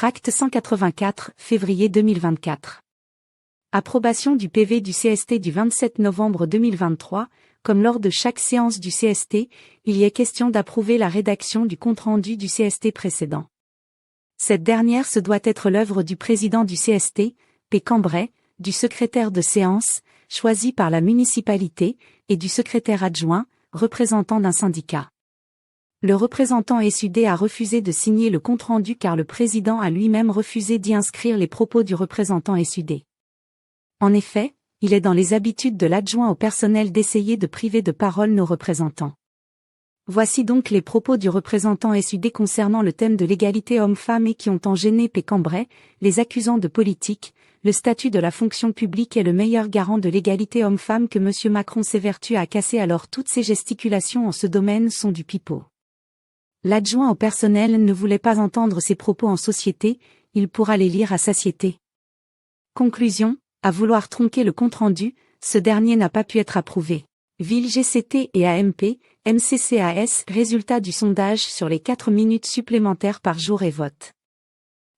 Tract 184, février 2024. Approbation du PV du CST du 27 novembre 2023. Comme lors de chaque séance du CST, il y est question d'approuver la rédaction du compte-rendu du CST précédent. Cette dernière se doit être l'œuvre du président du CST, P. Cambray, du secrétaire de séance, choisi par la municipalité, et du secrétaire adjoint, représentant d'un syndicat. Le représentant SUD a refusé de signer le compte-rendu car le président a lui-même refusé d'y inscrire les propos du représentant SUD. En effet, il est dans les habitudes de l'adjoint au personnel d'essayer de priver de parole nos représentants. Voici donc les propos du représentant SUD concernant le thème de l'égalité homme-femme et qui ont en gêné P. Cambray, les accusant de politique. Le statut de la fonction publique est le meilleur garant de l'égalité homme-femme que M. Macron s'évertue à casser, alors toutes ses gesticulations en ce domaine sont du pipeau. L'adjoint au personnel ne voulait pas entendre ces propos en société, il pourra les lire à satiété. Conclusion, à vouloir tronquer le compte-rendu, ce dernier n'a pas pu être approuvé. Ville GCT et AMP, MCCAS, résultat du sondage sur les 4 minutes supplémentaires par jour et vote.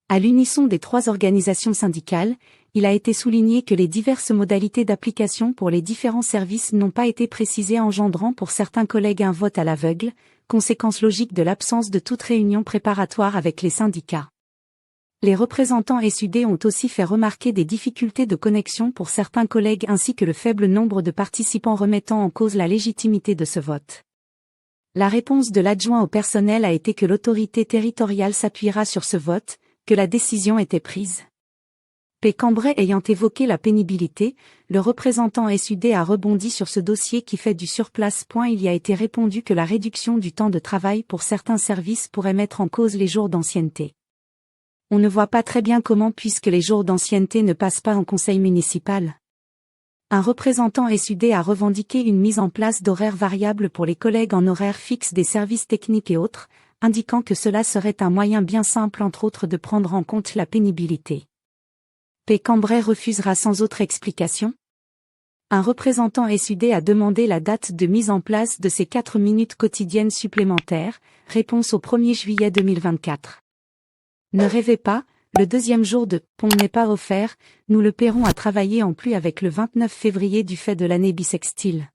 À l'unisson des 3 organisations syndicales, il a été souligné que les diverses modalités d'application pour les différents services n'ont pas été précisées, engendrant pour certains collègues un vote à l'aveugle, conséquence logique de l'absence de toute réunion préparatoire avec les syndicats. Les représentants SUD ont aussi fait remarquer des difficultés de connexion pour certains collègues ainsi que le faible nombre de participants remettant en cause la légitimité de ce vote. La réponse de l'adjoint au personnel a été que l'autorité territoriale s'appuiera sur ce vote, que la décision était prise. P. Cambray ayant évoqué la pénibilité, le représentant SUD a rebondi sur ce dossier qui fait du surplace. Il y a été répondu que la réduction du temps de travail pour certains services pourrait mettre en cause les jours d'ancienneté. On ne voit pas très bien comment puisque les jours d'ancienneté ne passent pas en conseil municipal. Un représentant SUD a revendiqué une mise en place d'horaires variables pour les collègues en horaires fixes des services techniques et autres, indiquant que cela serait un moyen bien simple entre autres de prendre en compte la pénibilité. P. Cambray refusera sans autre explication. Un représentant SUD a demandé la date de mise en place de ces 4 minutes quotidiennes supplémentaires, réponse au 1er juillet 2024. Ne rêvez pas, le deuxième jour de pont n'est pas offert, nous le paierons à travailler en plus avec le 29 février du fait de l'année bissextile.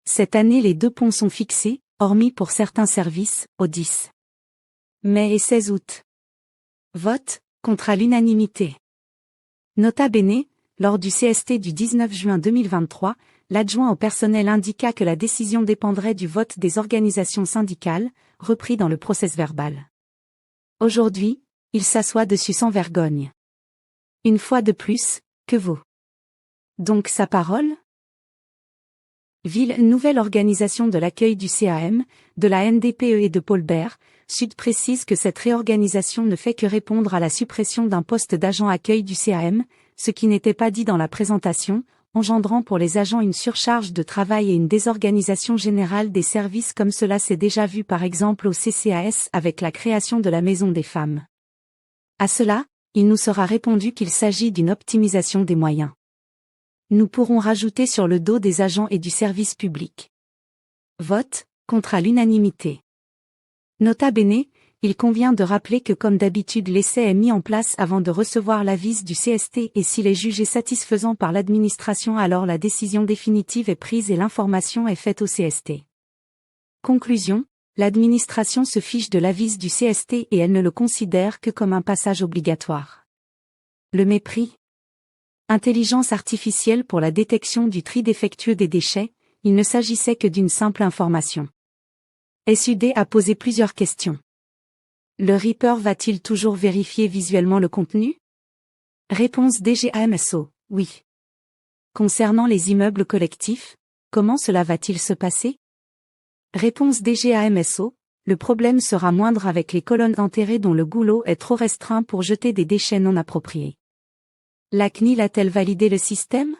Cette année les 2 ponts sont fixés, hormis pour certains services, au 10 mai et 16 août. Vote, contre à l'unanimité. Nota bene, lors du CST du 19 juin 2023, l'adjoint au personnel indiqua que la décision dépendrait du vote des organisations syndicales, repris dans le procès-verbal. Aujourd'hui, il s'assoit dessus sans vergogne. Une fois de plus, que vaut donc sa parole? Ville, nouvelle organisation de l'accueil du CAM, de la NDPE et de Paulbert, Sud précise que cette réorganisation ne fait que répondre à la suppression d'un poste d'agent accueil du CAM, ce qui n'était pas dit dans la présentation, engendrant pour les agents une surcharge de travail et une désorganisation générale des services comme cela s'est déjà vu par exemple au CCAS avec la création de la Maison des femmes. À cela, il nous sera répondu qu'il s'agit d'une optimisation des moyens. Nous pourrons rajouter sur le dos des agents et du service public. Vote, contre à l'unanimité. Nota bene, il convient de rappeler que comme d'habitude l'essai est mis en place avant de recevoir l'avis du CST et s'il est jugé satisfaisant par l'administration alors la décision définitive est prise et l'information est faite au CST. Conclusion, l'administration se fiche de l'avis du CST et elle ne le considère que comme un passage obligatoire. Le mépris. Intelligence artificielle pour la détection du tri défectueux des déchets, il ne s'agissait que d'une simple information. SUD a posé plusieurs questions. Le Reaper va-t-il toujours vérifier visuellement le contenu? Réponse DGAMSO, oui. Concernant les immeubles collectifs, comment cela va-t-il se passer? Réponse DGAMSO, le problème sera moindre avec les colonnes enterrées dont le goulot est trop restreint pour jeter des déchets non appropriés. La CNIL a-t-elle validé le système?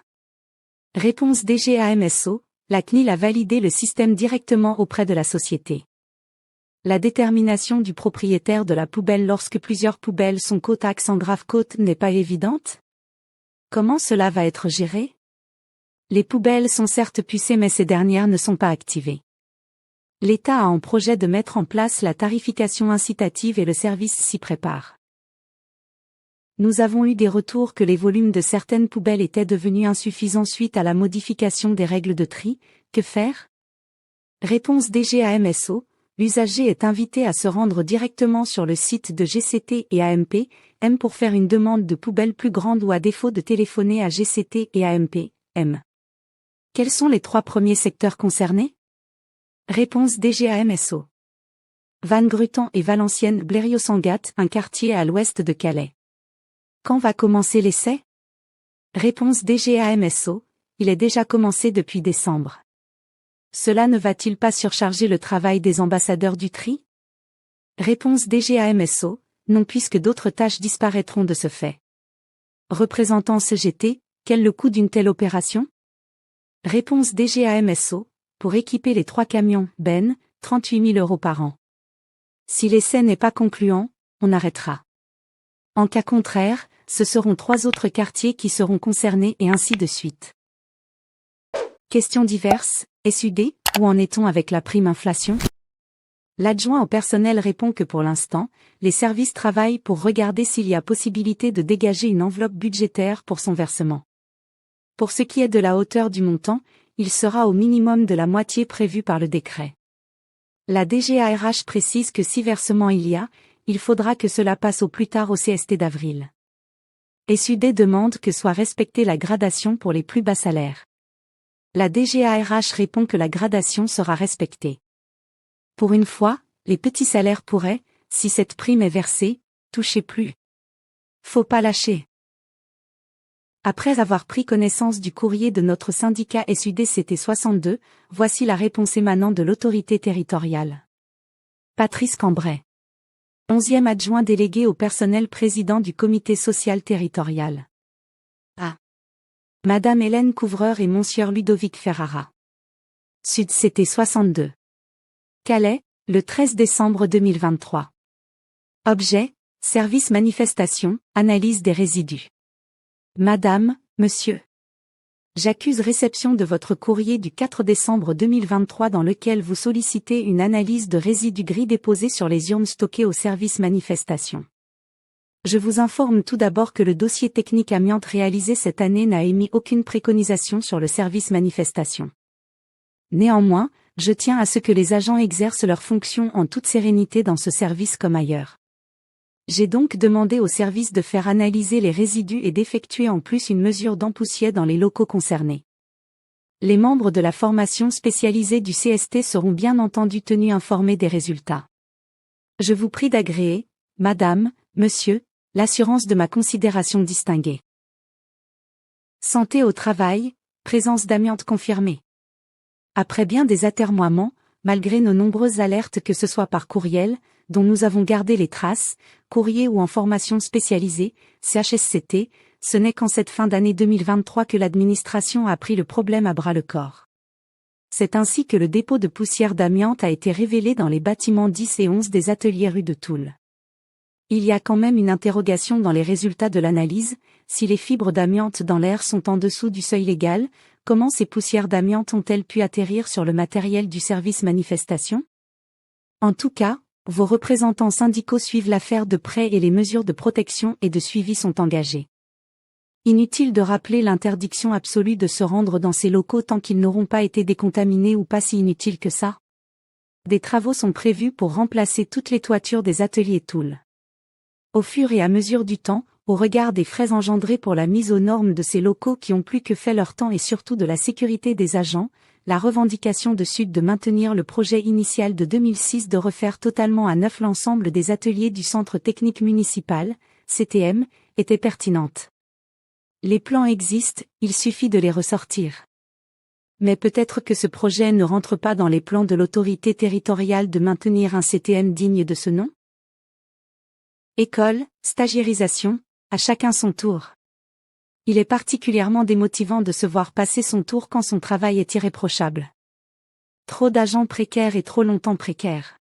Réponse DGAMSO, la CNIL a validé le système directement auprès de la société. La détermination du propriétaire de la poubelle lorsque plusieurs poubelles sont côte-axe en grave-côte n'est pas évidente? Comment cela va être géré? Les poubelles sont certes pucées mais ces dernières ne sont pas activées. L'État a en projet de mettre en place la tarification incitative et le service s'y prépare. Nous avons eu des retours que les volumes de certaines poubelles étaient devenus insuffisants suite à la modification des règles de tri. Que faire? Réponse DG AMSO. L'usager est invité à se rendre directement sur le site de GCT et AMP, M pour faire une demande de poubelle plus grande ou à défaut de téléphoner à GCT et AMP, M. Quels sont les 3 premiers secteurs concernés? Réponse DG AMSO. Van Grutan et Valenciennes Blériot-Sangat, un quartier à l'ouest de Calais. Quand va commencer l'essai? Réponse DG AMSO. Il est déjà commencé depuis décembre. Cela ne va-t-il pas surcharger le travail des ambassadeurs du tri? Réponse DG AMSO. Non, puisque d'autres tâches disparaîtront de ce fait. Représentant CGT, quel le coût d'une telle opération? Réponse DG AMSO. Pour équiper les 3 camions, Ben, 38 000 € par an. Si l'essai n'est pas concluant, on arrêtera. En cas contraire, ce seront 3 autres quartiers qui seront concernés et ainsi de suite. Questions diverses. SUD, où en est-on avec la prime inflation? L'adjoint au personnel répond que pour l'instant, les services travaillent pour regarder s'il y a possibilité de dégager une enveloppe budgétaire pour son versement. Pour ce qui est de la hauteur du montant, il sera au minimum de la moitié prévue par le décret. La DGARH précise que si versement il faudra que cela passe au plus tard au CST d'avril. SUD demande que soit respectée la gradation pour les plus bas salaires. La DGARH répond que la gradation sera respectée. Pour une fois, les petits salaires pourraient, si cette prime est versée, toucher plus. Faut pas lâcher. Après avoir pris connaissance du courrier de notre syndicat SUDCT 62, voici la réponse émanant de l'autorité territoriale. Patrice Cambrai. 11e adjoint délégué au personnel président du comité social territorial. A. Madame Hélène Couvreur et Monsieur Ludovic Ferrara. Sud CT 62. Calais, le 13 décembre 2023. Objet, service manifestation, analyse des résidus. Madame, Monsieur. J'accuse réception de votre courrier du 4 décembre 2023 dans lequel vous sollicitez une analyse de résidus gris déposés sur les urnes stockées au service manifestation. Je vous informe tout d'abord que le dossier technique amiante réalisé cette année n'a émis aucune préconisation sur le service manifestation. Néanmoins, je tiens à ce que les agents exercent leurs fonctions en toute sérénité dans ce service comme ailleurs. J'ai donc demandé au service de faire analyser les résidus et d'effectuer en plus une mesure d'empoussière dans les locaux concernés. Les membres de la formation spécialisée du CST seront bien entendu tenus informés des résultats. Je vous prie d'agréer, Madame, Monsieur, l'assurance de ma considération distinguée. Santé au travail, présence d'amiante confirmée. Après bien des atermoiements, malgré nos nombreuses alertes que ce soit par courriel, dont nous avons gardé les traces, courrier ou en formation spécialisée, CHSCT, ce n'est qu'en cette fin d'année 2023 que l'administration a pris le problème à bras-le-corps. C'est ainsi que le dépôt de poussière d'amiante a été révélé dans les bâtiments 10 et 11 des ateliers rue de Toul. Il y a quand même une interrogation dans les résultats de l'analyse, si les fibres d'amiante dans l'air sont en dessous du seuil légal, comment ces poussières d'amiante ont-elles pu atterrir sur le matériel du service manifestation? En tout cas, vos représentants syndicaux suivent l'affaire de près et les mesures de protection et de suivi sont engagées. Inutile de rappeler l'interdiction absolue de se rendre dans ces locaux tant qu'ils n'auront pas été décontaminés ou pas si inutile que ça. Des travaux sont prévus pour remplacer toutes les toitures des ateliers Toul. Au fur et à mesure du temps, au regard des frais engendrés pour la mise aux normes de ces locaux qui ont plus que fait leur temps et surtout de la sécurité des agents, la revendication de Sud de maintenir le projet initial de 2006 de refaire totalement à neuf l'ensemble des ateliers du Centre technique municipal, CTM, était pertinente. Les plans existent, il suffit de les ressortir. Mais peut-être que ce projet ne rentre pas dans les plans de l'autorité territoriale de maintenir un CTM digne de ce nom? École, stagiairisation, à chacun son tour. Il est particulièrement démotivant de se voir passer son tour quand son travail est irréprochable. Trop d'agents précaires et trop longtemps précaires.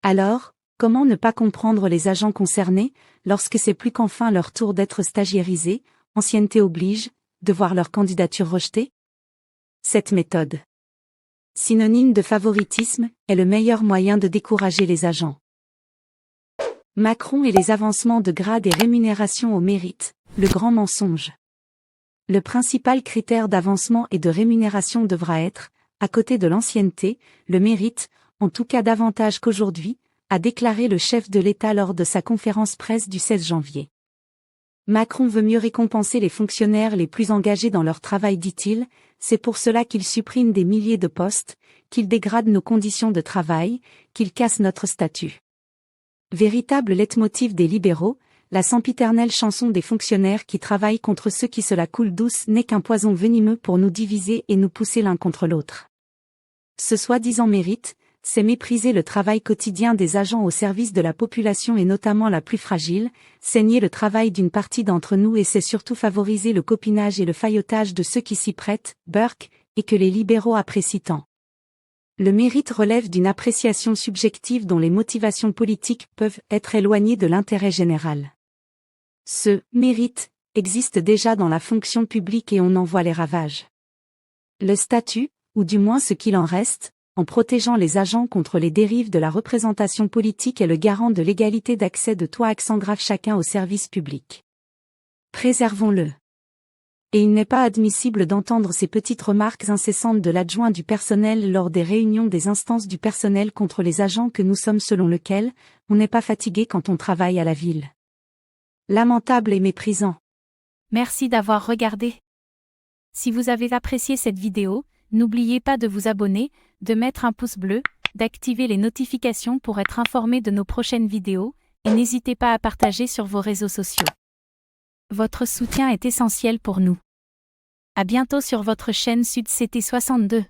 Alors, comment ne pas comprendre les agents concernés, lorsque c'est plus qu'enfin leur tour d'être stagiairisés, ancienneté oblige, de voir leur candidature rejetée? Cette méthode, synonyme de favoritisme, est le meilleur moyen de décourager les agents. Macron et les avancements de grade et rémunération au mérite, le grand mensonge. Le principal critère d'avancement et de rémunération devra être, à côté de l'ancienneté, le mérite, en tout cas davantage qu'aujourd'hui, a déclaré le chef de l'État lors de sa conférence presse du 16 janvier. Macron veut mieux récompenser les fonctionnaires les plus engagés dans leur travail, dit-il, c'est pour cela qu'il supprime des milliers de postes, qu'il dégrade nos conditions de travail, qu'il casse notre statut. Véritable leitmotiv des libéraux, la sempiternelle chanson des fonctionnaires qui travaillent contre ceux qui se la coulent douce n'est qu'un poison venimeux pour nous diviser et nous pousser l'un contre l'autre. Ce soi-disant mérite, c'est mépriser le travail quotidien des agents au service de la population et notamment la plus fragile, c'est nier le travail d'une partie d'entre nous et c'est surtout favoriser le copinage et le faillotage de ceux qui s'y prêtent, Burke, et que les libéraux apprécient tant. Le mérite relève d'une appréciation subjective dont les motivations politiques peuvent être éloignées de l'intérêt général. Ce « mérite » existe déjà dans la fonction publique et on en voit les ravages. Le statut, ou du moins ce qu'il en reste, en protégeant les agents contre les dérives de la représentation politique est le garant de l'égalité d'accès de tous accent grave chacun au service public. Préservons-le. Et il n'est pas admissible d'entendre ces petites remarques incessantes de l'adjoint du personnel lors des réunions des instances du personnel contre les agents que nous sommes selon lequel, on n'est pas fatigué quand on travaille à la ville. Lamentable et méprisant. Merci d'avoir regardé. Si vous avez apprécié cette vidéo, n'oubliez pas de vous abonner, de mettre un pouce bleu, d'activer les notifications pour être informé de nos prochaines vidéos, et n'hésitez pas à partager sur vos réseaux sociaux. Votre soutien est essentiel pour nous. À bientôt sur votre chaîne Sud CT 62.